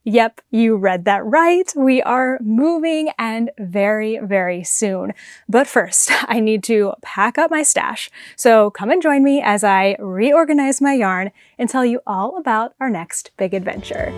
Yep, you read that right. We are moving and very, very soon. But first, I need to pack up my stash. So come and join me as I reorganize my yarn and tell you all about our next big adventure.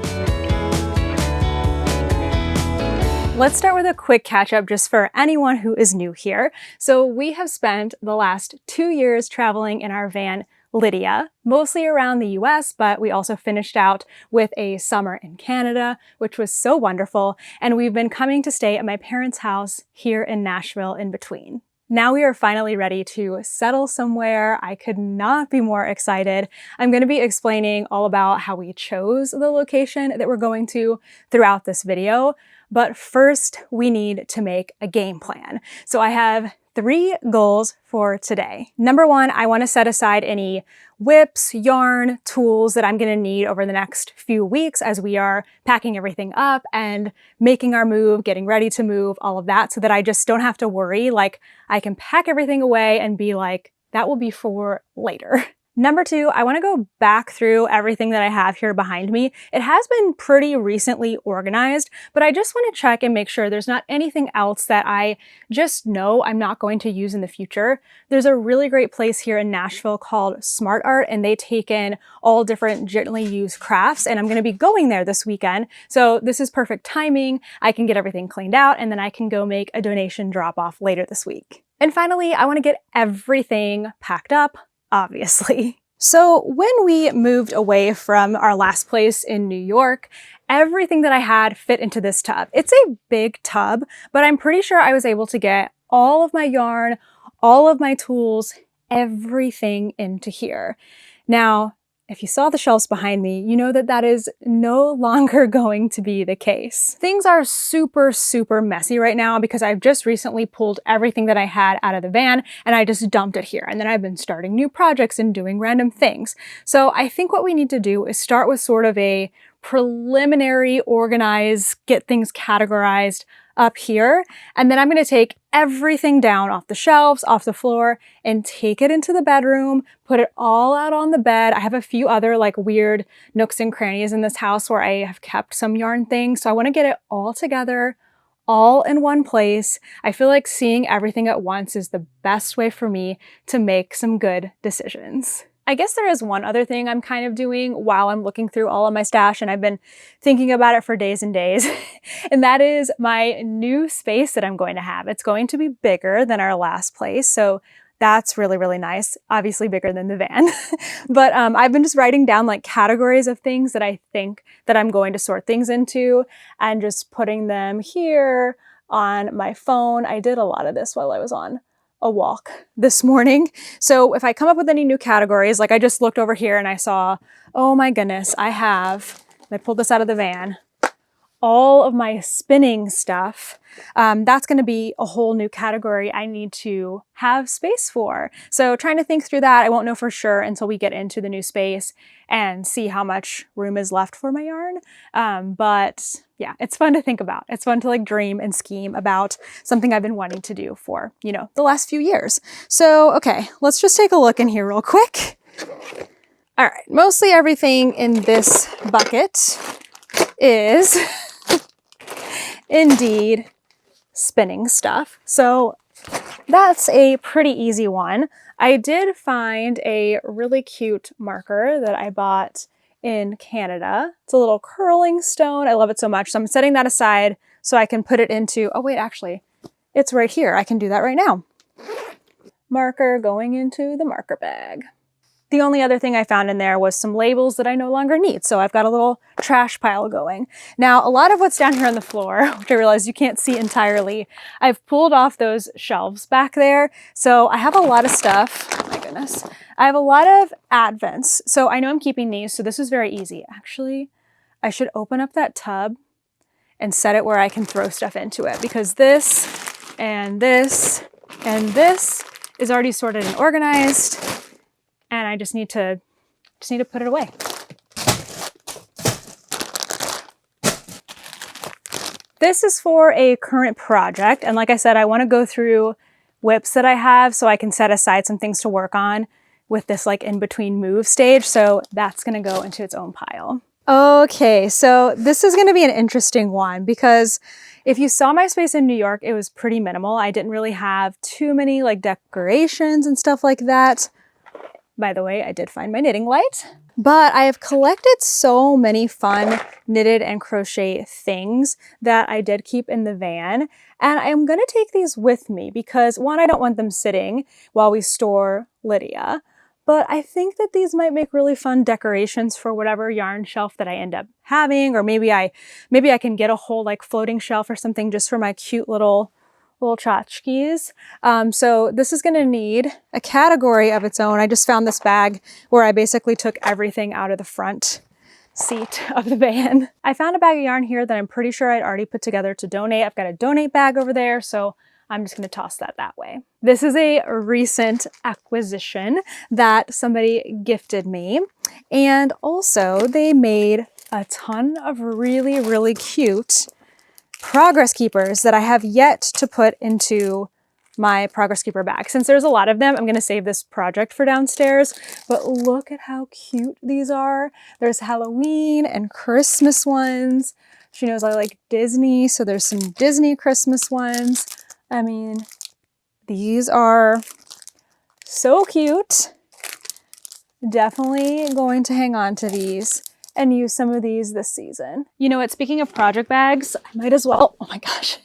Let's start with a quick catch up just for anyone who is new here. So we have spent the last 2 years traveling in our van Lydia, mostly around the US, but we also finished out with a summer in Canada, which was so wonderful. And we've been coming to stay at my parents' house here in Nashville in between. Now we are finally ready to settle somewhere. I could not be more excited. I'm going to be explaining all about how we chose the location that we're going to throughout this video. But first, we need to make a game plan. So I have 3 goals for today. Number 1, I want to set aside any whips, yarn, tools that I'm going to need over the next few weeks as we are packing everything up and making our move, getting ready to move, all of that, so that I just don't have to worry. Like, I can pack everything away and be like, that will be for later. Number 2, I want to go back through everything that I have here behind me. It has been pretty recently organized, but I just want to check and make sure there's not anything else that I just know I'm not going to use in the future. There's a really great place here in Nashville called Smart Art, and they take in all different gently used crafts, and I'm going to be going there this weekend. So this is perfect timing. I can get everything cleaned out, and then I can go make a donation drop-off later this week. And finally, I want to get everything packed up, obviously. So when we moved away from our last place in New York, everything that I had fit into this tub. It's a big tub, but I'm pretty sure I was able to get all of my yarn, all of my tools, everything into here. Now, if you saw the shelves behind me, you know that that is no longer going to be the case. Things are super, super messy right now because I've just recently pulled everything that I had out of the van and I just dumped it here. And then I've been starting new projects and doing random things. So I think what we need to do is start with sort of a preliminary, organize, get things categorized up here. And then I'm going to take everything down off the shelves, off the floor, and take it into the bedroom, put it all out on the bed. I have a few other like weird nooks and crannies in this house where I have kept some yarn things. So I want to get it all together, all in one place. I feel like seeing everything at once is the best way for me to make some good decisions. I guess there is one other thing I'm kind of doing while I'm looking through all of my stash, and I've been thinking about it for days and days, and that is my new space that I'm going to have. It's going to be bigger than our last place, so that's really, really nice. Obviously bigger than the van. But I've been just writing down like categories of things that I think that I'm going to sort things into and just putting them here on my phone. I did a lot of this while I was on a walk this morning. So if I come up with any new categories, like I just looked over here and I saw, oh my goodness, I pulled this out of the van, all of my spinning stuff. That's going to be a whole new category I need to have space for. So trying to think through that, I won't know for sure until we get into the new space and see how much room is left for my yarn. But yeah, it's fun to think about. It's fun to like dream and scheme about something I've been wanting to do for, you know, the last few years. So, okay, let's just take a look in here real quick. All right, mostly everything in this bucket is indeed spinning stuff. So that's a pretty easy one. I did find a really cute marker that I bought in Canada. It's a little curling stone. I love it so much. So I'm setting that aside so I can put it into, oh wait, actually, it's right here. I can do that right now. Marker going into the marker bag. The only other thing I found in there was some labels that I no longer need. So I've got a little trash pile going. Now, a lot of what's down here on the floor, which I realize you can't see entirely, I've pulled off those shelves back there. So I have a lot of stuff. Oh my goodness. I have a lot of Advents. So I know I'm keeping these. So this is very easy. Actually, I should open up that tub and set it where I can throw stuff into it, because this and this and this is already sorted and organized. And I just need to put it away. This is for a current project. And like I said, I want to go through whips that I have so I can set aside some things to work on with this like in between move stage. So that's going to go into its own pile. Okay, so this is going to be an interesting one because if you saw my space in New York, it was pretty minimal. I didn't really have too many like decorations and stuff like that. By the way, I did find my knitting light. But I have collected so many fun knitted and crochet things that I did keep in the van. And I'm going to take these with me because one, I don't want them sitting while we store Lydia. But I think that these might make really fun decorations for whatever yarn shelf that I end up having, or maybe I can get a whole like floating shelf or something just for my cute little tchotchkes. So this is gonna need a category of its own. I just found this bag where I basically took everything out of the front seat of the van. I found a bag of yarn here that I'm pretty sure I'd already put together to donate. I've got a donate bag over there, so I'm just gonna toss that way. This is a recent acquisition that somebody gifted me. And also they made a ton of really, really cute Progress Keepers that I have yet to put into my Progress Keeper bag. Since there's a lot of them, I'm gonna save this project for downstairs, but look at how cute these are. There's Halloween and Christmas ones. She knows I like Disney, so there's some Disney Christmas ones. I mean, these are so cute. Definitely going to hang on to these and use some of these this season. You know what, speaking of project bags, I might as well, oh my gosh.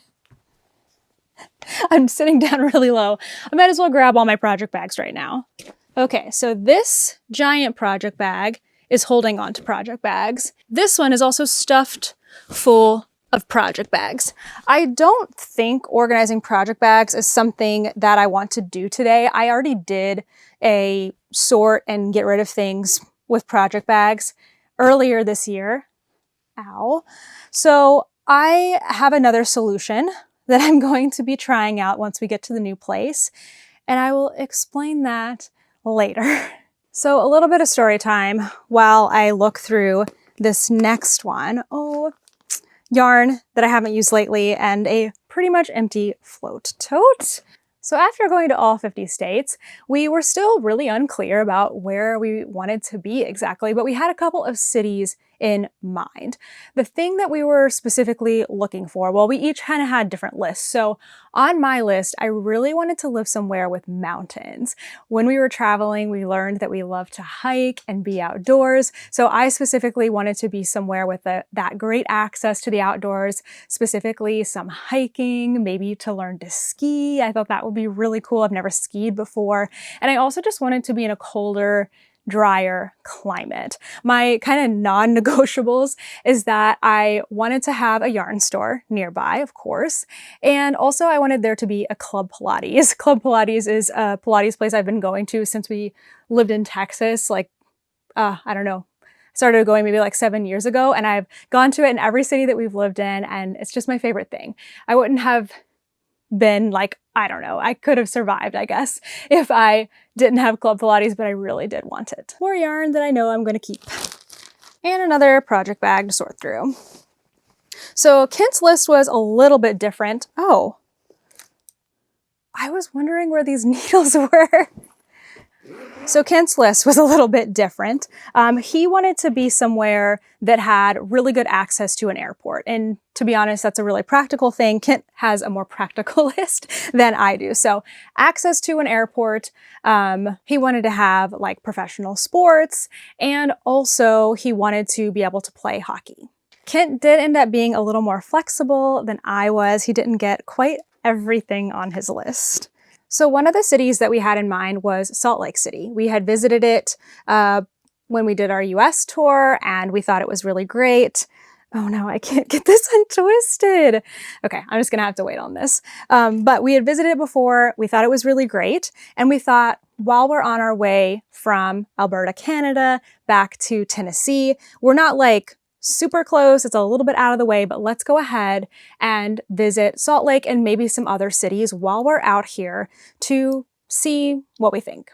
I'm sitting down really low. I might as well grab all my project bags right now. Okay, so this giant project bag is holding on to project bags. This one is also stuffed full of project bags. I don't think organizing project bags is something that I want to do today. I already did a sort and get rid of things with project bags earlier this year. Ow. So I have another solution that I'm going to be trying out once we get to the new place, and I will explain that later. So a little bit of story time while I look through this next one. Oh, yarn that I haven't used lately and a pretty much empty float tote. So after going to all 50 states, we were still really unclear about where we wanted to be exactly, but we had a couple of cities in mind. The thing that we were specifically looking for, well, we each kind of had different lists. So on my list, I really wanted to live somewhere with mountains. When we were traveling, we learned that we love to hike and be outdoors. So I specifically wanted to be somewhere with that great access to the outdoors, specifically some hiking, maybe to learn to ski. I thought that would be really cool. I've never skied before. And I also just wanted to be in a colder, drier climate. My kind of non-negotiables is that I wanted to have a yarn store nearby, of course, and also I wanted there to be a Club Pilates. Club Pilates is a Pilates place I've been going to since we lived in Texas, like, I don't know, started going maybe like 7 years ago, and I've gone to it in every city that we've lived in, and it's just my favorite thing. I wouldn't have been like, I don't know, I could have survived, I guess, if I didn't have Club Pilates, but I really did want it. More yarn that I know I'm going to keep. And another project bag to sort through. So Kent's list was a little bit different. Oh, I was wondering where these needles were. So Kent's list was a little bit different. He wanted to be somewhere that had really good access to an airport. And to be honest, that's a really practical thing. Kent has a more practical list than I do. So access to an airport, he wanted to have like professional sports, and also he wanted to be able to play hockey. Kent did end up being a little more flexible than I was. He didn't get quite everything on his list. So one of the cities that we had in mind was Salt Lake City. We had visited it when we did our US tour, and we thought it was really great. Oh no, I can't get this untwisted. Okay, I'm just gonna have to wait on this. But we had visited it before, we thought it was really great, and we thought while we're on our way from Alberta, Canada, back to Tennessee, we're not like super close, it's a little bit out of the way, but let's go ahead and visit Salt Lake and maybe some other cities while we're out here to see what we think.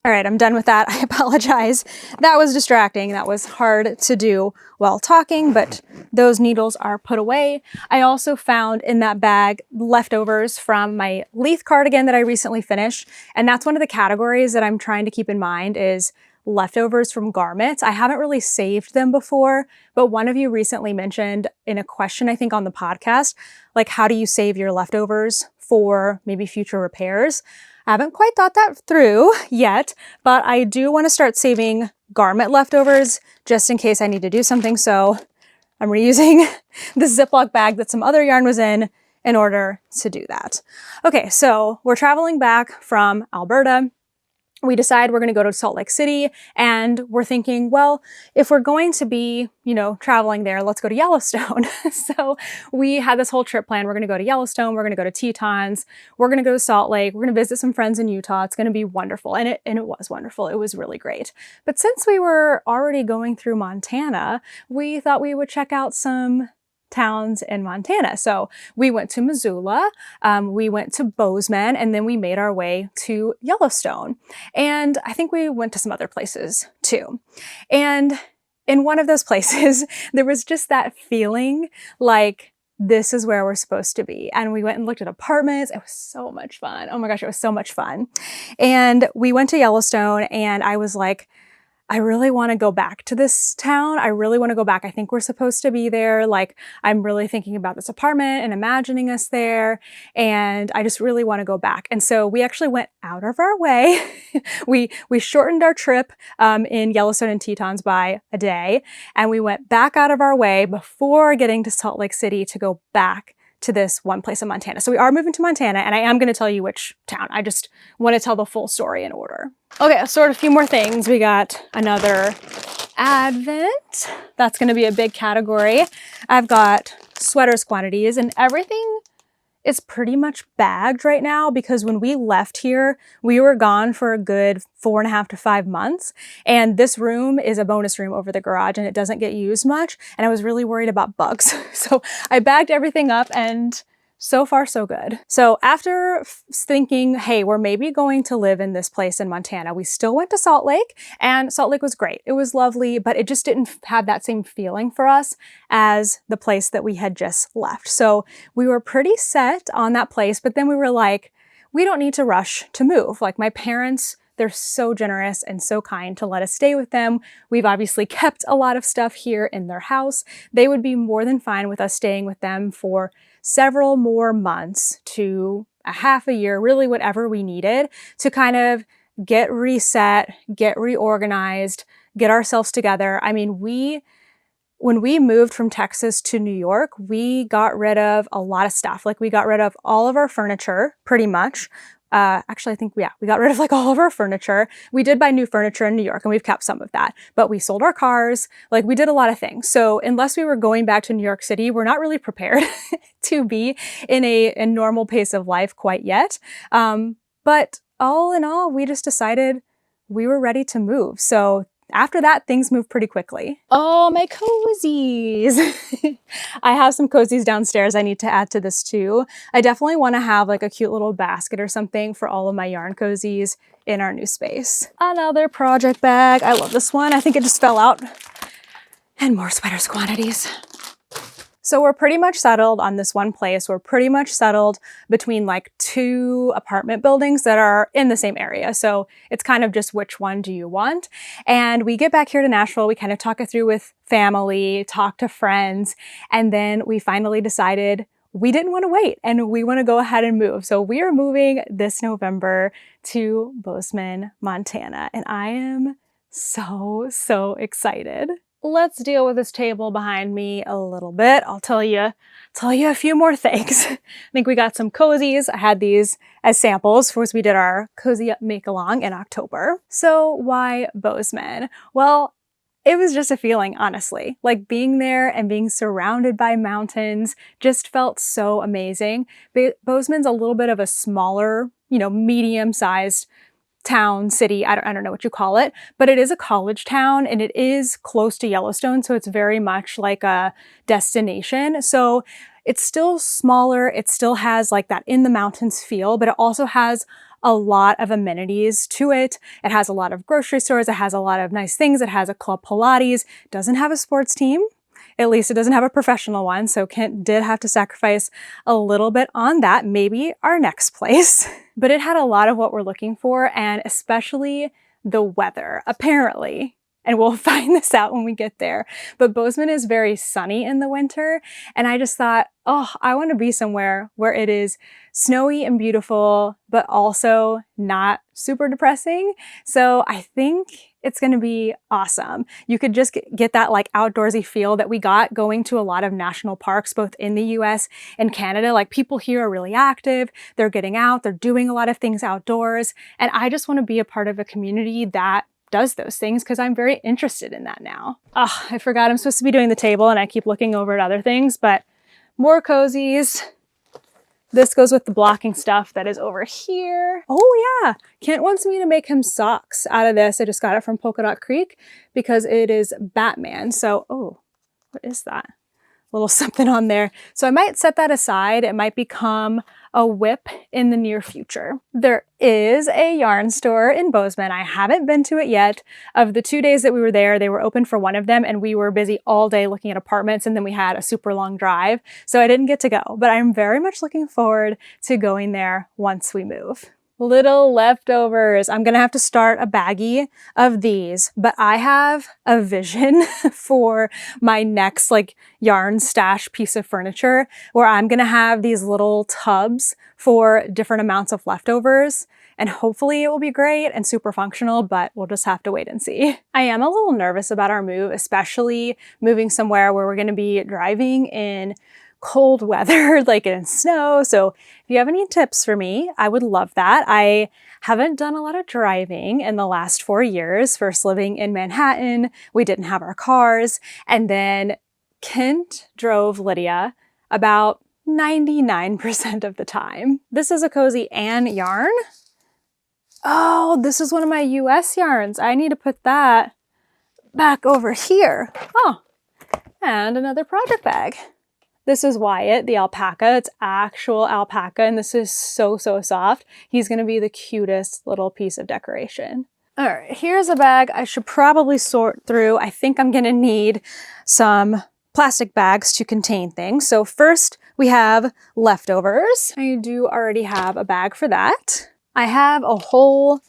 All right, I'm done with that. I apologize. That was distracting. That was hard to do while talking, but those needles are put away. I also found in that bag leftovers from my Leith cardigan that I recently finished, and that's one of the categories that I'm trying to keep in mind is leftovers from garments. I haven't really saved them before, but one of you recently mentioned in a question, I think on the podcast, like how do you save your leftovers for maybe future repairs? I haven't quite thought that through yet, but I do want to start saving garment leftovers just in case I need to do something. So I'm reusing the Ziploc bag that some other yarn was in order to do that. Okay, so we're traveling back from Alberta. We decide we're going to go to Salt Lake City, and we're thinking, well, if we're going to be, traveling there, let's go to Yellowstone. So we had this whole trip planned. We're going to go to Yellowstone. We're going to go to Tetons. We're going to go to Salt Lake. We're going to visit some friends in Utah. It's going to be wonderful. And it was wonderful. It was really great. But since we were already going through Montana, we thought we would check out some towns in Montana. So we went to Missoula, we went to Bozeman, and then we made our way to Yellowstone. And I think we went to some other places too. And in one of those places, there was just that feeling like this is where we're supposed to be. And we went and looked at apartments. It was so much fun. Oh my gosh, it was so much fun. And we went to Yellowstone, and I was like, I really want to go back to this town. I really want to go back. I think we're supposed to be there. Like, I'm really thinking about this apartment and imagining us there. And I just really want to go back. And so we actually went out of our way. we shortened our trip in Yellowstone and Tetons by a day. And we went back out of our way before getting to Salt Lake City to go back to this one place in Montana. So we are moving to Montana, and I am going to tell you which town. I just want to tell the full story in order. Okay, let's sort a few more things. We got another Advent. That's going to be a big category. I've got sweaters quantities, and everything is pretty much bagged right now because when we left here, we were gone for a good 4.5 to 5 months. And this room is a bonus room over the garage and it doesn't get used much. And I was really worried about bugs. So I bagged everything up, and so far so good. So after thinking, hey, we're maybe going to live in this place in Montana, we still went to Salt Lake, and Salt Lake was great. It was lovely, but it just didn't have that same feeling for us as the place that we had just left. So we were pretty set on that place, but then we were like, we don't need to rush to move. Like, my parents, they're so generous and so kind to let us stay with them. We've obviously kept a lot of stuff here in their house. They would be more than fine with us staying with them for several more months to a half a year, really whatever we needed to kind of get reset, get reorganized, get ourselves together. I mean, when we moved from Texas to New York, we got rid of a lot of stuff. Like, we got rid of all of our furniture, pretty much. Actually, I think, we got rid of like all of our furniture. We did buy new furniture in New York, and we've kept some of that, but we sold our cars. Like, we did a lot of things. So unless we were going back to New York City, we're not really prepared to be in a normal pace of life quite yet. But all in all, we just decided we were ready to move. So after that, things moved pretty quickly. Oh, my cozies. I have some cozies downstairs I need to add to this too. I definitely want to have like a cute little basket or something for all of my yarn cozies in our new space. Another project bag. I love this one. I think it just fell out. And more sweaters quantities. So we're pretty much settled on this one place. We're pretty much settled between like 2 apartment buildings that are in the same area. So it's kind of just which one do you want? And we get back here to Nashville. We kind of talk it through with family, talk to friends, and then we finally decided we didn't want to wait and we want to go ahead and move. So we are moving this November to Bozeman, Montana, and I am so excited. Let's deal with this table behind me a little bit. I'll tell you a few more things. I think we got some cozies. I had these as samples for as we did our Cozy Up Make-Along in October. So why Bozeman? Well, it was just a feeling, honestly. Like, being there and being surrounded by mountains just felt so amazing. Bozeman's a little bit of a smaller, medium-sized town, city, I don't know what you call it, but it is a college town and it is close to Yellowstone, so it's very much like a destination. So it's still smaller, it still has like that in the mountains feel, but it also has a lot of amenities to it. It has a lot of grocery stores, it has a lot of nice things, it has a Club Pilates, doesn't have a sports team. At least it doesn't have a professional one, so Kent did have to sacrifice a little bit on that, maybe our next place. But it had a lot of what we're looking for, and especially the weather, apparently. And we'll find this out when we get there. But Bozeman is very sunny in the winter. And I just thought, oh, I want to be somewhere where it is snowy and beautiful, but also not super depressing. So I think it's going to be awesome. You could just get that like outdoorsy feel that we got going to a lot of national parks, both in the US and Canada. Like people here are really active. They're getting out. They're doing a lot of things outdoors. And I just want to be a part of a community that does those things because I'm very interested in that now. Oh, I forgot I'm supposed to be doing the table and I keep looking over at other things, but more cozies. This goes with the blocking stuff that is over here. Oh yeah, Kent wants me to make him socks out of this. I just got it from Polka Dot Creek because it is Batman. So, oh, what is that? Little something on there. So I might set that aside. It might become a whip in the near future. There is a yarn store in Bozeman. I haven't been to it yet. Of the 2 days that we were there, they were open for one of them and we were busy all day looking at apartments and then we had a super long drive. So I didn't get to go, but I'm very much looking forward to going there once we move. Little leftovers. I'm gonna have to start a baggie of these, but I have a vision for my next like yarn stash piece of furniture where I'm gonna have these little tubs for different amounts of leftovers. And hopefully it will be great and super functional, but we'll just have to wait and see. I am a little nervous about our move, especially moving somewhere where we're gonna be driving in cold weather, like in snow. So if you have any tips for me, I would love that. I haven't done a lot of driving in the last 4 years. First living in Manhattan, we didn't have our cars. And then Kent drove Lydia about 99% of the time. This is a cozy Anne yarn. Oh, this is one of my US yarns. I need to put that back over here. Oh, and another project bag. This is Wyatt, the alpaca. It's actual alpaca, and this is so, so soft. He's gonna be the cutest little piece of decoration. All right, here's a bag I should probably sort through. I think I'm gonna need some plastic bags to contain things. So first we have leftovers. I do already have a bag for that. I have a whole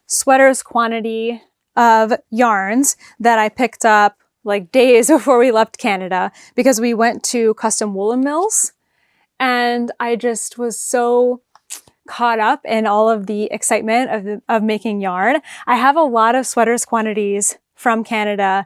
sweater's quantity of yarns that I picked up like days before we left Canada because we went to Custom Woolen Mills and I just was so caught up in all of the excitement of making yarn. I have a lot of sweaters quantities from Canada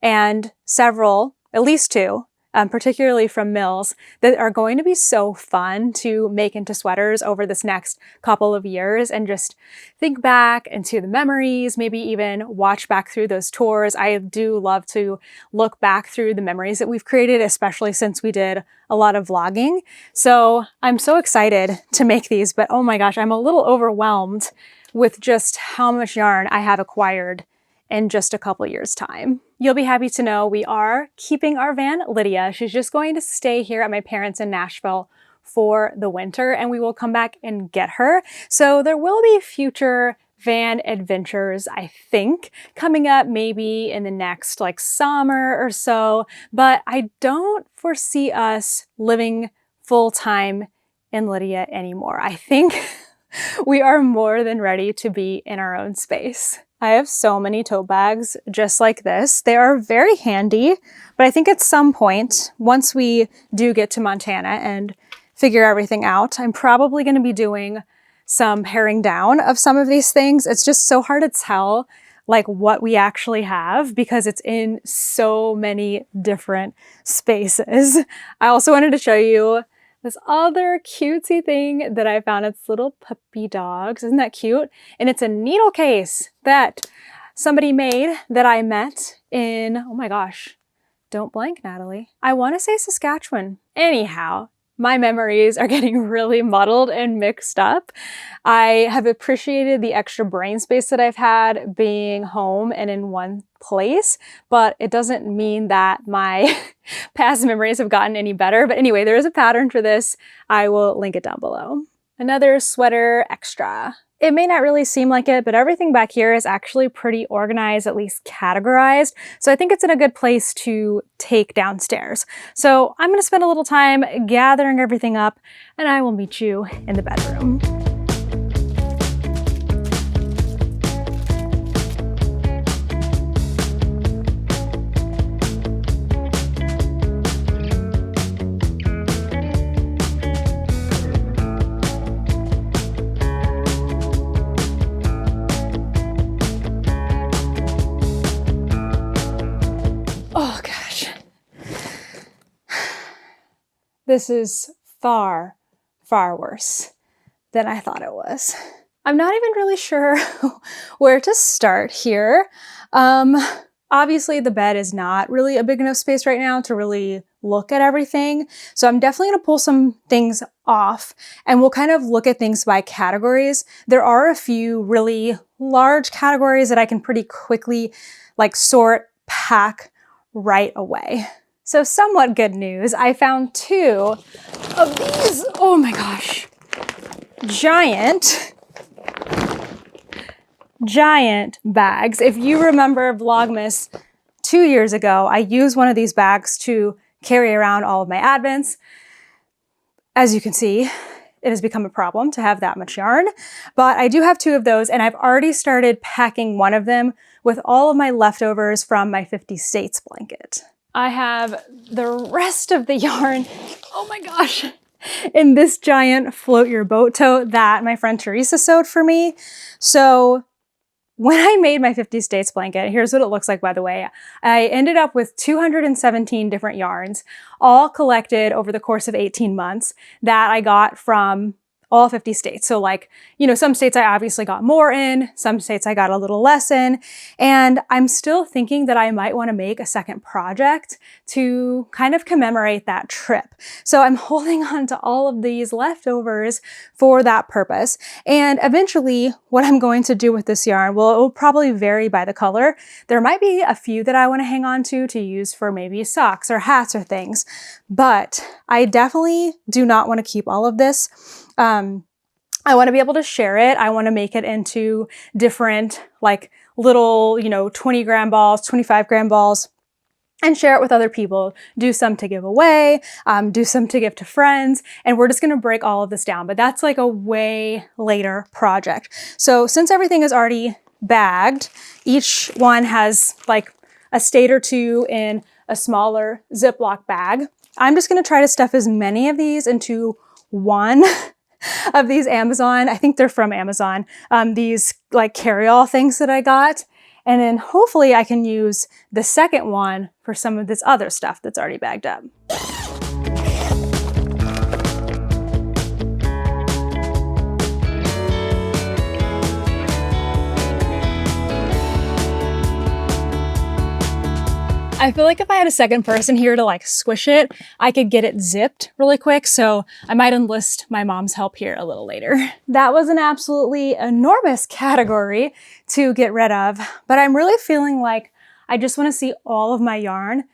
and several, at least two, particularly from Mills, that are going to be so fun to make into sweaters over this next couple of years and just think back into the memories, maybe even watch back through those tours. I do love to look back through the memories that we've created, especially since we did a lot of vlogging. So I'm so excited to make these, but oh my gosh, I'm a little overwhelmed with just how much yarn I have acquired in just a couple years' time. You'll be happy to know we are keeping our van, Lydia. She's just going to stay here at my parents' in Nashville for the winter and we will come back and get her. So there will be future van adventures, I think, coming up maybe in the next like summer or so, but I don't foresee us living full-time in Lydia anymore. I think we are more than ready to be in our own space. I have so many tote bags just like this. They are very handy, but I think at some point, once we do get to Montana and figure everything out, I'm probably going to be doing some paring down of some of these things. It's just so hard to tell like what we actually have because it's in so many different spaces. I also wanted to show you this other cutesy thing that I found. It's little puppy dogs. Isn't that cute? And it's a needle case that somebody made that I met in, oh my gosh, don't blank, Natalie. I want to say Saskatchewan. Anyhow, my memories are getting really muddled and mixed up. I have appreciated the extra brain space that I've had being home and in one place, but it doesn't mean that my past memories have gotten any better. But anyway, there is a pattern for this. I will link it down below. Another sweater extra. It may not really seem like it, but everything back here is actually pretty organized, at least categorized. So I think it's in a good place to take downstairs. So I'm going to spend a little time gathering everything up and I will meet you in the bedroom. This is far, far worse than I thought it was. I'm not even really sure where to start here. Obviously the bed is not really a big enough space right now to really look at everything. So I'm definitely gonna pull some things off and we'll kind of look at things by categories. There are a few really large categories that I can pretty quickly like sort, pack right away. So somewhat good news, I found 2 of these, oh my gosh, giant bags. If you remember Vlogmas 2 years ago, I used one of these bags to carry around all of my Advents. As you can see, it has become a problem to have that much yarn, but I do have 2 of those and I've already started packing one of them with all of my leftovers from my 50 States blanket. I have the rest of the yarn, oh my gosh, in this giant float your boat tote that my friend Teresa sewed for me. So when I made my 50 States blanket, here's what it looks like, by the way. I ended up with 217 different yarns, all collected over the course of 18 months that I got from all 50 states. So like, you know, some states I obviously got more in, some states I got a little less in, and I'm still thinking that I might want to make a second project to kind of commemorate that trip. So I'm holding on to all of these leftovers for that purpose. And eventually what I'm going to do with this yarn, well, it will probably vary by the color. There might be a few that I want to hang on to use for maybe socks or hats or things, but I definitely do not want to keep all of this. I want to be able to share it. I want to make it into different like little, you know, 20-gram balls, 25-gram balls, and share it with other people. Do some to give away, do some to give to friends, and we're just going to break all of this down. But that's like a way later project. So since everything is already bagged, each one has like a state or 2 in a smaller Ziploc bag. I'm just going to try to stuff as many of these into one of these Amazon, I think they're from Amazon, these like carry-all things that I got. And then hopefully I can use the second one for some of this other stuff that's already bagged up. I feel like if I had a second person here to like squish it, I could get it zipped really quick. So I might enlist my mom's help here a little later. That was an absolutely enormous category to get rid of, but I'm really feeling like I just want to see all of my yarn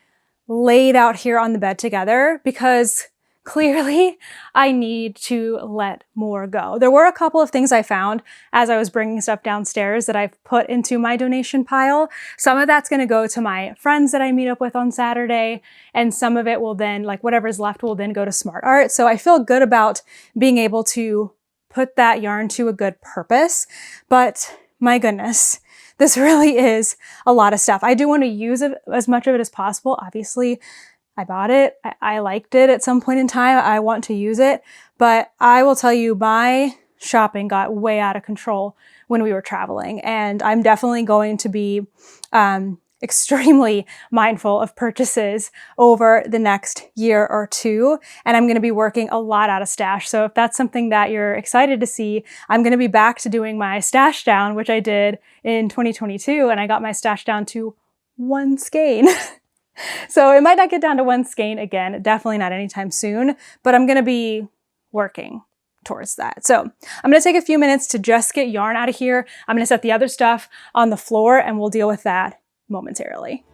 laid out here on the bed together because clearly I need to let more go. There were a couple of things I found as I was bringing stuff downstairs that I've put into my donation pile. Some of that's going to go to my friends that I meet up with on Saturday, and some of it will then, like whatever's left will then go to Smart Art. So I feel good about being able to put that yarn to a good purpose, but my goodness, this really is a lot of stuff. I do want to use it, as much of it as possible. Obviously, I bought it. I liked it at some point in time. I want to use it, but I will tell you my shopping got way out of control when we were traveling, and I'm definitely going to be extremely mindful of purchases over the next year or 2, and I'm going to be working a lot out of stash. So if that's something that you're excited to see, I'm going to be back to doing my stash down, which I did in 2022, and I got my stash down to 1 skein. So it might not get down to 1 skein again, definitely not anytime soon, but I'm going to be working towards that. So I'm going to take a few minutes to just get yarn out of here. I'm going to set the other stuff on the floor and we'll deal with that momentarily.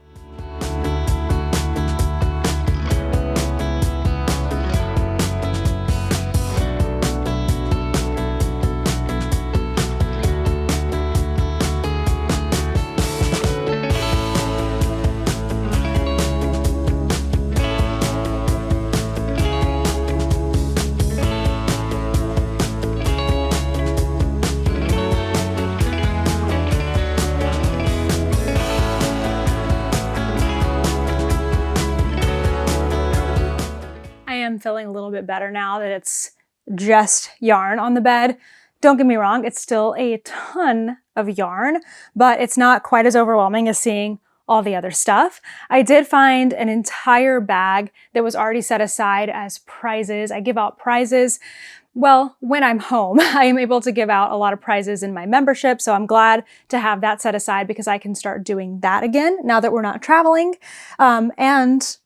I'm feeling a little bit better now that it's just yarn on the bed. Don't get me wrong, it's still a ton of yarn, but it's not quite as overwhelming as seeing all the other stuff. I did find an entire bag that was already set aside as prizes. I give out prizes. Well, when I'm home, I am able to give out a lot of prizes in my membership, so I'm glad to have that set aside because I can start doing that again now that we're not traveling. And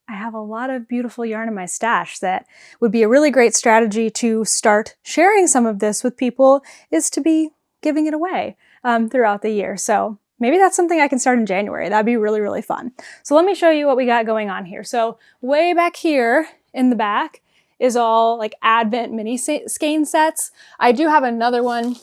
I have a lot of beautiful yarn in my stash that would be a really great strategy to start sharing some of this with people, is to be giving it away throughout the year. So maybe that's something I can start in January. That'd be really, really fun. So let me show you what we got going on here. So way back here in the back is all like Advent mini skein sets. I do have another one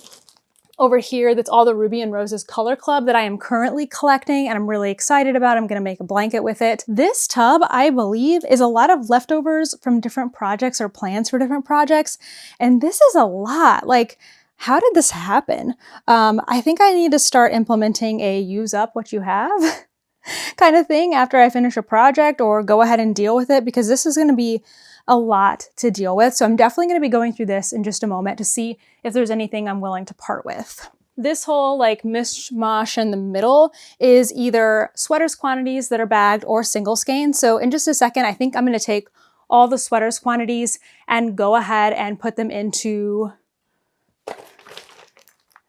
over here that's all the Ruby and Roses Color Club that I am currently collecting and I'm really excited about. I'm gonna make a blanket with it. This tub, I believe, is a lot of leftovers from different projects or plans for different projects. And this is a lot. Like, how did this happen? I think I need to start implementing a use up what you have kind of thing after I finish a project, or go ahead and deal with it, because this is gonna be a lot to deal with. So I'm definitely going to be going through this in just a moment to see if there's anything I'm willing to part with. This whole like mishmash in the middle is either sweaters quantities that are bagged or single skein. So in just a second, I think I'm going to take all the sweaters quantities and go ahead and put them into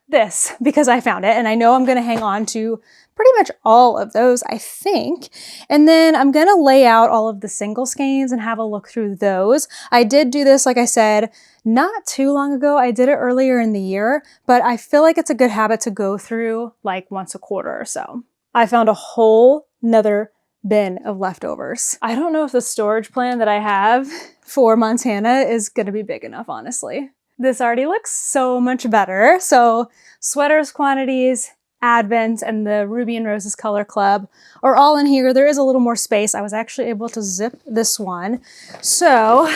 this because I found it, and I know I'm going to hang on to pretty much all of those, I think. And then I'm gonna lay out all of the single skeins and have a look through those. I did do this, like I said, not too long ago. I did it earlier in the year, but I feel like it's a good habit to go through like once a quarter or so. I found a whole nother bin of leftovers. I don't know if the storage plan that I have for Montana is gonna be big enough, honestly. This already looks so much better. So sweaters quantities, Advent, and the Ruby and Roses Color Club are all in here. There is a little more space. I was actually able to zip this one. So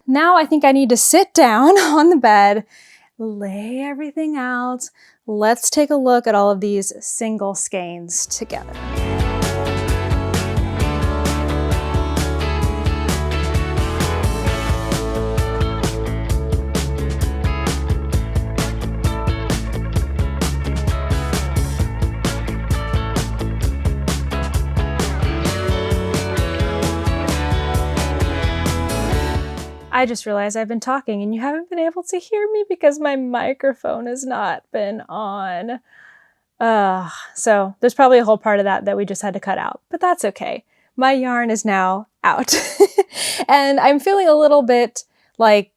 now I think I need to sit down on the bed, lay everything out. Let's take a look at all of these single skeins together. I just realized I've been talking and you haven't been able to hear me because my microphone has not been on. So there's probably a whole part of that we just had to cut out, but that's okay. My yarn is now out and I'm feeling a little bit like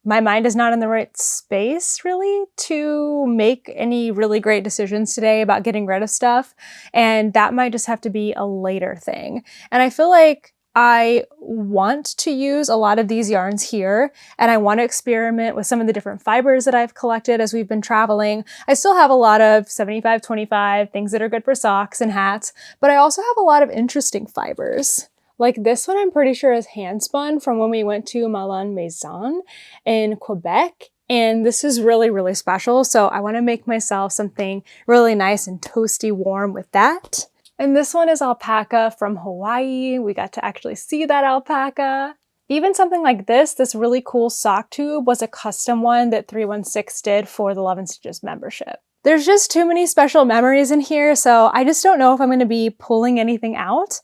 my mind is not in the right space really to make any really great decisions today about getting rid of stuff. And that might just have to be a later thing. And I feel like I want to use a lot of these yarns here, and I want to experiment with some of the different fibers that I've collected as we've been traveling. I still have a lot of 75-25 things that are good for socks and hats, but I also have a lot of interesting fibers. Like this one I'm pretty sure is hand spun from when we went to Malin Maison in Quebec. And this is really, really special. So I want to make myself something really nice and toasty warm with that. And this one is alpaca from Hawaii. We got to actually see that alpaca. Even something like this really cool sock tube was a custom one that 316 did for the Love and Stitches membership. There's just too many special memories in here, so I just don't know if I'm going to be pulling anything out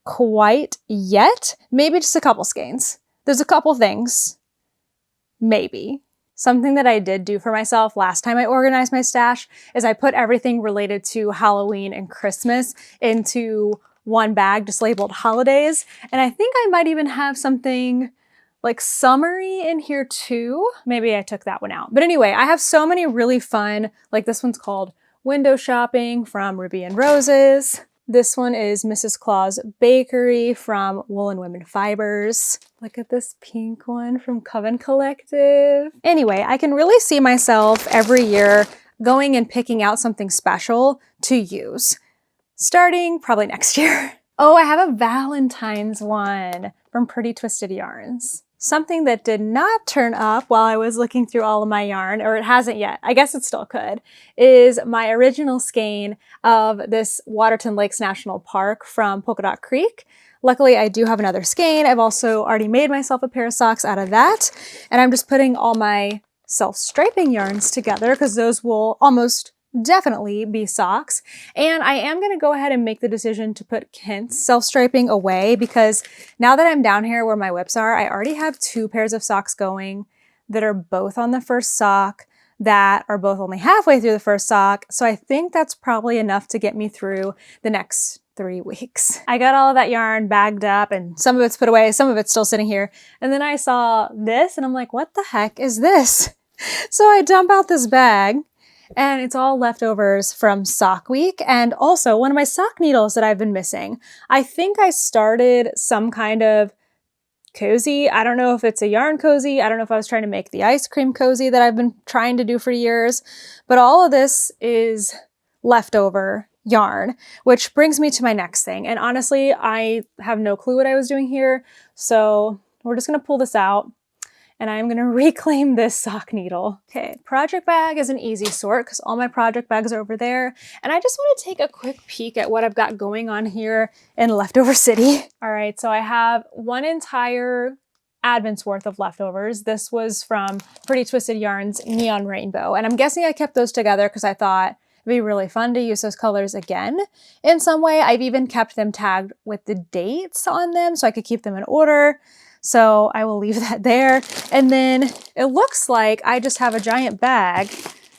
quite yet. Maybe just a couple skeins. There's a couple things. Maybe. Something that I did do for myself last time I organized my stash is I put everything related to Halloween and Christmas into one bag, just labeled holidays. And I think I might even have something like summery in here too. Maybe I took that one out. But anyway, I have so many really fun, like this one's called Window Shopping from Ruby and Roses. This one is Mrs. Claus Bakery from Wool and Women Fibers. Look at this pink one from Coven Collective. Anyway, I can really see myself every year going and picking out something special to use, starting probably next year. Oh, I have a Valentine's one from Pretty Twisted Yarns. Something that did not turn up while I was looking through all of my yarn, or it hasn't yet, I guess it still could, is my original skein of this Waterton Lakes National Park from Polka Dot Creek. Luckily, I do have another skein. I've also already made myself a pair of socks out of that, and I'm just putting all my self-striping yarns together because those will almost definitely be socks. And I am going to go ahead and make the decision to put Kent's self-striping away because now that I'm down here where my whips are, I already have 2 pairs of socks going that are both on the first sock, that are both only halfway through the first sock. So I think that's probably enough to get me through the next 3 weeks. I got all of that yarn bagged up and some of it's put away, some of it's still sitting here. And then I saw this and I'm like, what the heck is this? So I dump out this bag and it's all leftovers from sock week and also one of my sock needles that I've been missing. I think I started some kind of cozy. I don't know if it's a yarn cozy. I don't know if I was trying to make the ice cream cozy that I've been trying to do for years, but all of this is leftover yarn, which brings me to my next thing. And honestly, I have no clue what I was doing here. So we're just going to pull this out and I'm going to reclaim this sock needle. Okay, project bag is an easy sort because all my project bags are over there. And I just want to take a quick peek at what I've got going on here in Leftover City. All right, so I have one entire Advent's worth of leftovers. This was from Pretty Twisted Yarns Neon Rainbow. And I'm guessing I kept those together because I thought it'd be really fun to use those colors again in some way. I've even kept them tagged with the dates on them so I could keep them in order. So I will leave that there. And then it looks like I just have a giant bag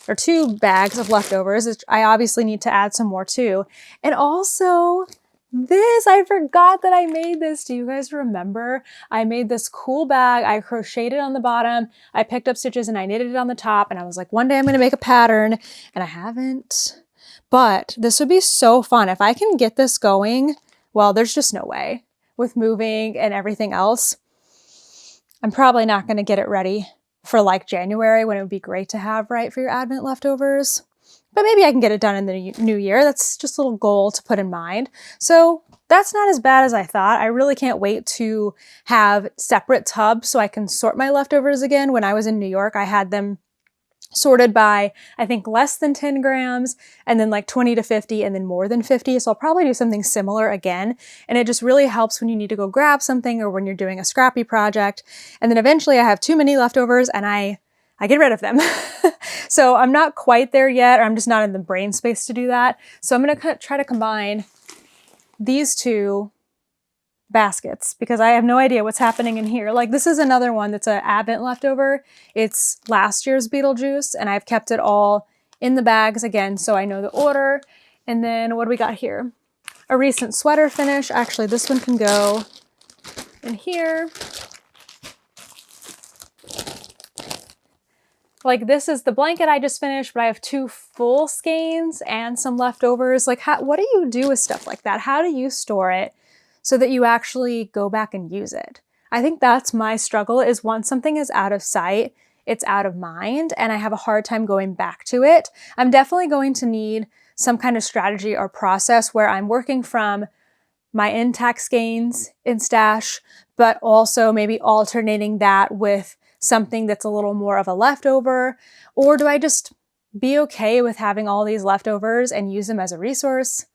or 2 bags of leftovers, which I obviously need to add some more too. And also this, I forgot that I made this. Do you guys remember? I made this cool bag. I crocheted on the bottom. I picked up stitches and I knitted it on the top. And I was like, one day I'm going to make a pattern and I haven't. But this would be so fun. If I can get this going, well, there's just no way with moving and everything else. I'm probably not going to get it ready for like January when it would be great to have, right, for your Advent leftovers. But maybe I can get it done in the new year. That's just a little goal to put in mind. So that's not as bad as I thought. I really can't wait to have separate tubs so I can sort my leftovers again. When I was in New York, I had them sorted by, I think, less than 10 grams and then like 20 to 50 and then more than 50. So I'll probably do something similar again. And it just really helps when you need to go grab something or when you're doing a scrappy project. And then eventually I have too many leftovers and I get rid of them. So I'm not quite there yet, or I'm just not in the brain space to do that. So I'm going to try to combine these 2 baskets because I have no idea what's happening in here. Like this is another one that's an Advent leftover. It's last year's Beetlejuice and I've kept it all in the bags again so I know the order. And then what do we got here? A recent sweater finish. Actually, this one can go in here. Like this is the blanket I just finished, but I have 2 full skeins and some leftovers. Like what do you do with stuff like that? How do you store it so that you actually go back and use it? I think that's my struggle is once something is out of sight, it's out of mind and I have a hard time going back to it. I'm definitely going to need some kind of strategy or process where I'm working from my intact skeins in stash, but also maybe alternating that with something that's a little more of a leftover. Or do I just be okay with having all these leftovers and use them as a resource?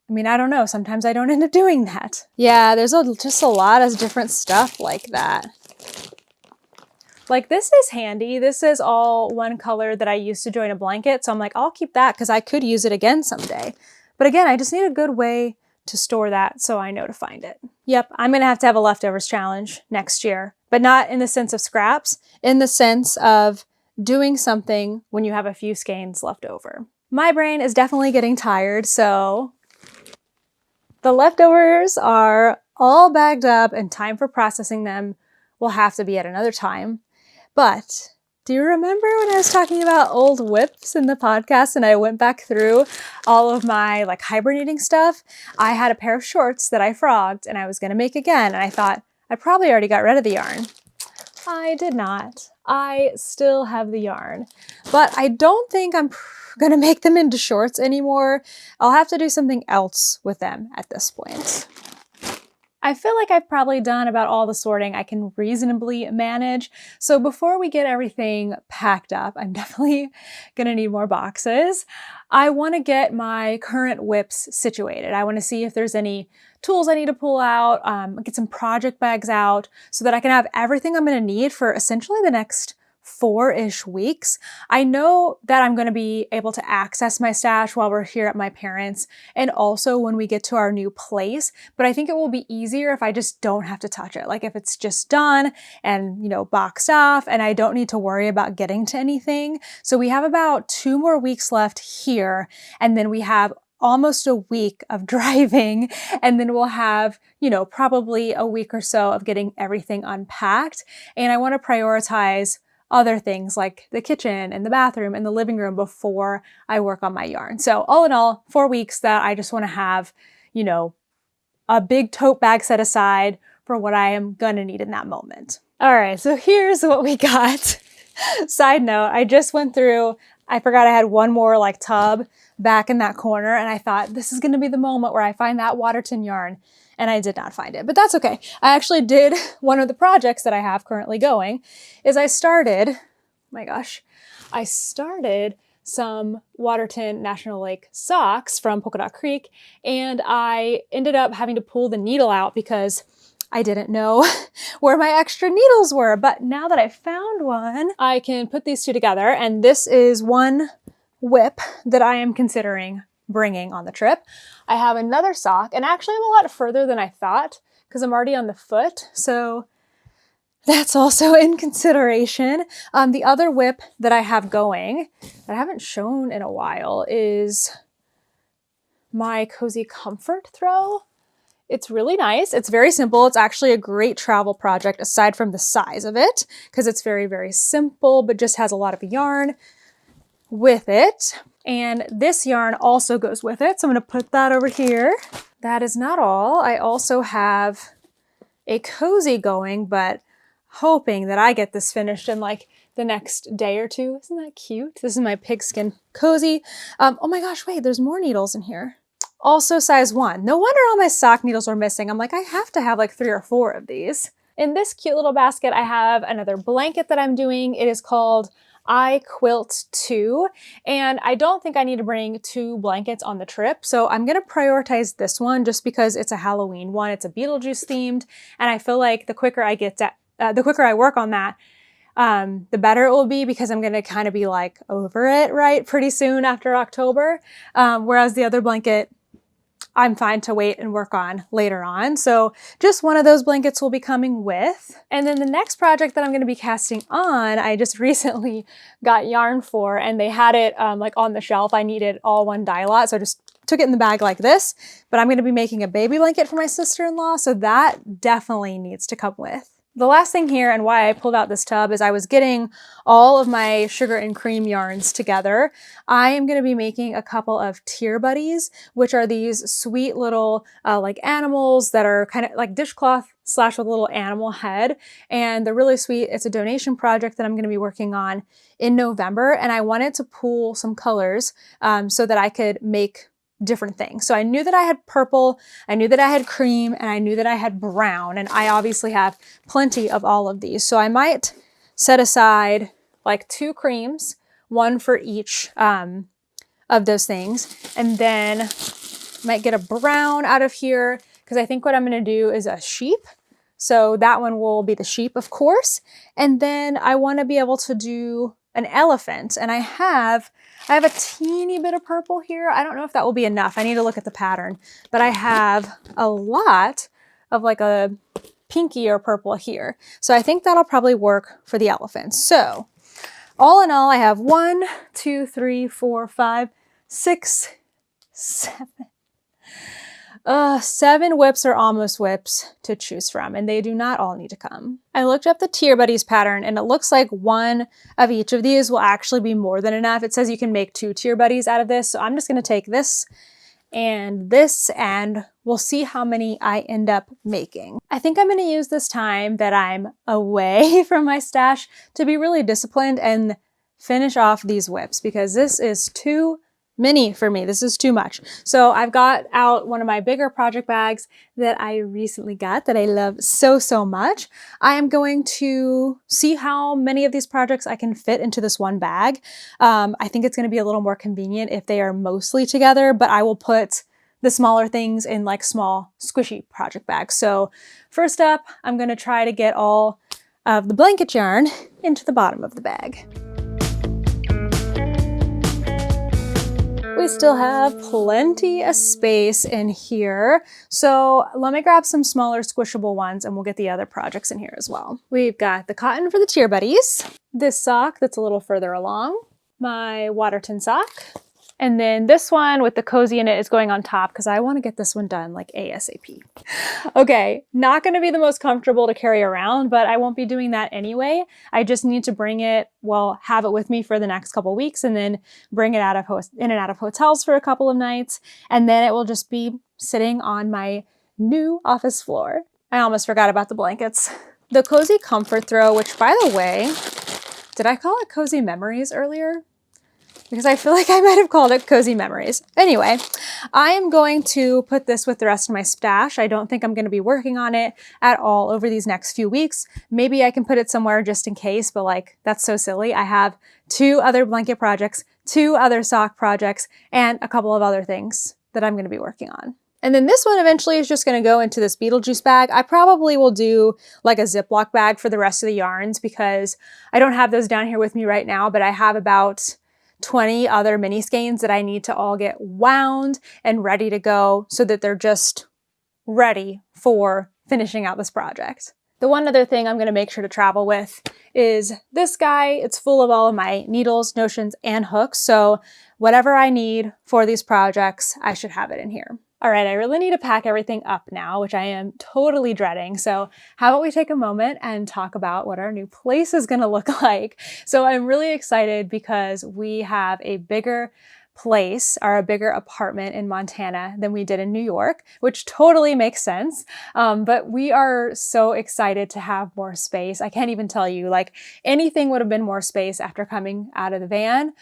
I mean, I don't know. Sometimes I don't end up doing that. Yeah, there's just a lot of different stuff like that. Like this is handy. This is all one color that I used to join a blanket. So I'm like, I'll keep that because I could use it again someday. But again, I just need a good way to store that so I know to find it. Yep, I'm going to have a leftovers challenge next year, but not in the sense of scraps, in the sense of doing something when you have a few skeins left over. My brain is definitely getting tired, so the leftovers are all bagged up and time for processing them will have to be at another time. But do you remember when I was talking about old whips in the podcast and I went back through all of my like hibernating stuff? I had a pair of shorts that I frogged and I was going to make again. And I thought I probably already got rid of the yarn. I did not. I still have the yarn, but I don't think I'm going to make them into shorts anymore. I'll have to do something else with them at this point. I feel like I've probably done about all the sorting I can reasonably manage. So before we get everything packed up, I'm definitely gonna need more boxes. I wanna get my current whips situated. I wanna see if there's any tools I need to pull out, get some project bags out so that I can have everything I'm gonna need for essentially the next 4-ish weeks. I know that I'm going to be able to access my stash while we're here at my parents' and also when we get to our new place, but I think it will be easier if I just don't have to touch it. Like if it's just done and, you know, boxed off and I don't need to worry about getting to anything. So we have about 2 more weeks left here, and then we have almost a week of driving, and then we'll have, you know, probably a week or so of getting everything unpacked. And I want to prioritize other things like the kitchen and the bathroom and the living room before I work on my yarn. So all in all, 4 weeks that I just want to have, you know, a big tote bag set aside for what I am gonna need in that moment. All right, so here's what we got. Side note, I just went through, I forgot I had one more like tub back in that corner, and I thought this is gonna be the moment where I find that Waterton yarn, and I did not find it, but that's okay. I actually did, one of the projects that I have currently going is I started some Waterton National Lake socks from Polka Dot Creek, and I ended up having to pull the needle out because I didn't know where my extra needles were. But now that I found one, I can put these two together, and this is one whip that I am considering bringing on the trip. I have another sock, and actually I'm a lot further than I thought because I'm already on the foot, so that's also in consideration. The other whip that I have going that I haven't shown in a while is my Cozy Comfort throw. It's really nice. It's very simple. It's actually a great travel project aside from the size of it because it's very, very simple, but just has a lot of yarn with it. And this yarn also goes with it. So I'm going to put that over here. That is not all. I also have a cozy going, but hoping that I get this finished in like the next day or two. Isn't that cute? This is my pigskin cozy. Oh my gosh, wait, there's more needles in here. Also size 1. No wonder all my sock needles are missing. I'm like, I have to have like 3 or 4 of these. In this cute little basket, I have another blanket that I'm doing. It is called I Quilt 2, and I don't think I need to bring 2 blankets on the trip, so I'm gonna prioritize this one just because it's a Halloween one. It's a Beetlejuice themed, and I feel like the quicker I work on that, the better it will be because I'm gonna kind of be like over it, right, pretty soon after October, whereas the other blanket, I'm fine to wait and work on later on. So just one of those blankets will be coming with. And then the next project that I'm going to be casting on, I just recently got yarn for, and they had it like on the shelf. I needed all one dye lot, so I just took it in the bag like this. But I'm going to be making a baby blanket for my sister-in-law, so that definitely needs to come with. The last thing here and why I pulled out this tub is I was getting all of my sugar and cream yarns together. I am going to be making a couple of Tear Buddies, which are these sweet little like animals that are kind of like dishcloth slash with a little animal head. And they're really sweet. It's a donation project that I'm going to be working on in November. And I wanted to pool some colors so that I could make different things. So I knew that I had purple, I knew that I had cream, and I knew that I had brown, and I obviously have plenty of all of these. So I might set aside like 2 creams, 1 for each of those things, and then might get a brown out of here because I think what I'm going to do is a sheep. So that one will be the sheep, of course. And then I want to be able to do an elephant, and I have a teeny bit of purple here. I don't know if that will be enough. I need to look at the pattern, but I have a lot of like a pinky or purple here. So I think that'll probably work for the elephant. So all in all, I have 1, 2, 3, 4, 5, 6, 7. 7 whips or almost whips to choose from, and they do not all need to come. I looked up the Tear Buddies pattern, and it looks like 1 of each of these will actually be more than enough. It says you can make 2 Tear Buddies out of this, so I'm just going to take this, and we'll see how many I end up making. I think I'm going to use this time that I'm away from my stash to be really disciplined and finish off these whips because this is too many for me. This is too much. So I've got out one of my bigger project bags that I recently got that I love so, so much. I am going to see how many of these projects I can fit into this one bag. I think it's going to be a little more convenient if they are mostly together, but I will put the smaller things in like small squishy project bags. So first up, I'm going to try to get all of the blanket yarn into the bottom of the bag. We still have plenty of space in here. So let me grab some smaller squishable ones and we'll get the other projects in here as well. We've got the cotton for the Cheer Buddies, this sock that's a little further along, my Waterton sock, and then this one with the cozy in it is going on top because I want to get this one done like ASAP. Okay, not going to be the most comfortable to carry around, but I won't be doing that anyway. I just need to bring it, well, have it with me for the next couple weeks and then bring it in and out of hotels for a couple of nights. And then it will just be sitting on my new office floor. I almost forgot about the blankets. The Cozy Comfort Throw, which by the way, did I call it Cozy Memories earlier? Because I feel like I might have called it Cozy Memories. Anyway, I am going to put this with the rest of my stash. I don't think I'm going to be working on it at all over these next few weeks. Maybe I can put it somewhere just in case, but like, that's so silly. I have 2 other blanket projects, 2 other sock projects, and a couple of other things that I'm going to be working on. And then this one eventually is just going to go into this Beetlejuice bag. I probably will do like a Ziploc bag for the rest of the yarns because I don't have those down here with me right now, but I have about 20 other mini skeins that I need to all get wound and ready to go so that they're just ready for finishing out this project. The one other thing I'm going to make sure to travel with is this guy. It's full of all of my needles, notions, and hooks. So whatever I need for these projects, I should have it in here. All right, I really need to pack everything up now, which I am totally dreading. So how about we take a moment and talk about what our new place is going to look like. So I'm really excited because we have a bigger place or a bigger apartment in Montana than we did in New York, which totally makes sense. But we are so excited to have more space. I can't even tell you, like anything would have been more space after coming out of the van.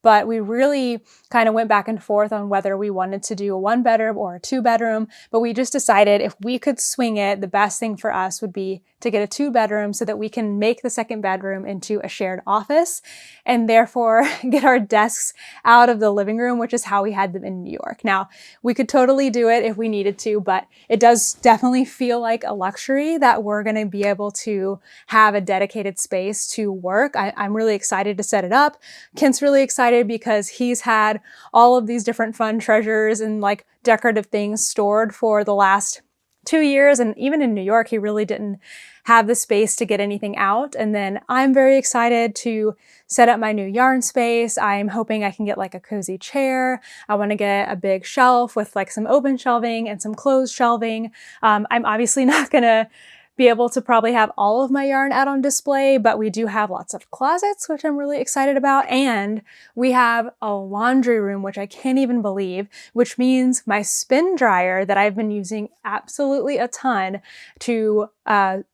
But we really kind of went back and forth on whether we wanted to do a 1-bedroom or a 2-bedroom, but we just decided if we could swing it, the best thing for us would be to get a 2-bedroom so that we can make the 2nd bedroom into a shared office and therefore get our desks out of the living room, which is how we had them in New York. Now, we could totally do it if we needed to, but it does definitely feel like a luxury that we're going to be able to have a dedicated space to work. I'm really excited to set it up. Kent's really excited because he's had all of these different fun treasures and like decorative things stored for the last 2 years. And even in New York, he really didn't have the space to get anything out. And then I'm very excited to set up my new yarn space. I'm hoping I can get like a cozy chair. I want to get a big shelf with like some open shelving and some closed shelving. I'm obviously not going to be able to probably have all of my yarn out on display, but we do have lots of closets, which I'm really excited about. And we have a laundry room, which I can't even believe, which means my spin dryer that I've been using absolutely a ton to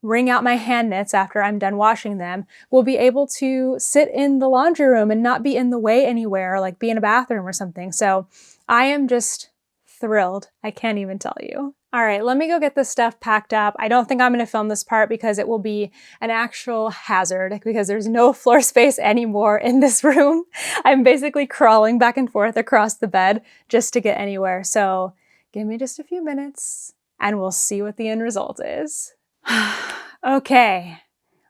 wring out my hand knits after I'm done washing them will be able to sit in the laundry room and not be in the way anywhere, like be in a bathroom or something. So I am just thrilled. I can't even tell you. All right, let me go get this stuff packed up. I don't think I'm going to film this part because it will be an actual hazard because there's no floor space anymore in this room. I'm basically crawling back and forth across the bed just to get anywhere. So give me just a few minutes and we'll see what the end result is. Okay,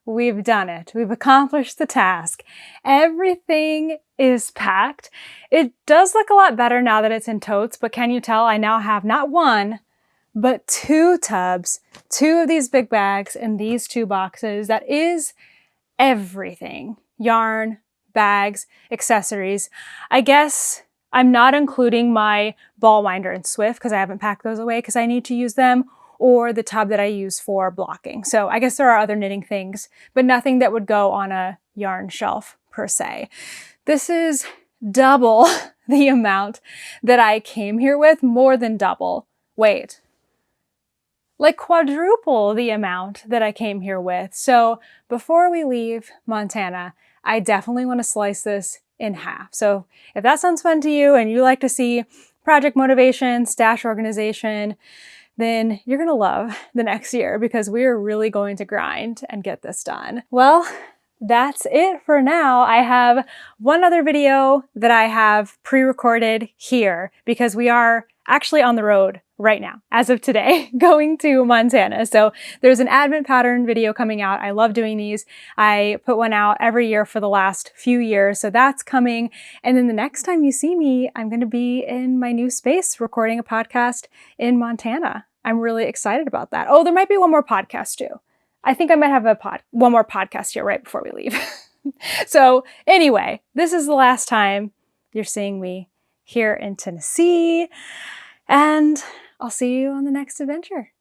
we've done it. We've accomplished the task. Everything is packed. It does look a lot better now that it's in totes, but can you tell I now have not 1, but 2 tubs, 2 of these big bags and these 2 boxes. That is everything. Yarn, bags, accessories. I guess I'm not including my ball winder and Swift because I haven't packed those away because I need to use them, or the tub that I use for blocking. So I guess there are other knitting things, but nothing that would go on a yarn shelf per se. This is double the amount that I came here with, more than double. Wait. Like quadruple the amount that I came here with. So before we leave Montana, I definitely want to slice this in half. So if that sounds fun to you and you like to see project motivation, stash organization, then you're going to love the next year because we are really going to grind and get this done. Well, that's it for now. I have one other video that I have pre-recorded here because we are actually on the road right now, as of today, going to Montana. So there's an advent pattern video coming out. I love doing these. I put one out every year for the last few years. So that's coming. And then the next time you see me, I'm going to be in my new space recording a podcast in Montana. I'm really excited about that. Oh, there might be one more podcast too. I think I might have one more podcast here right before we leave. So anyway, this is the last time you're seeing me here in Tennessee, and I'll see you on the next adventure.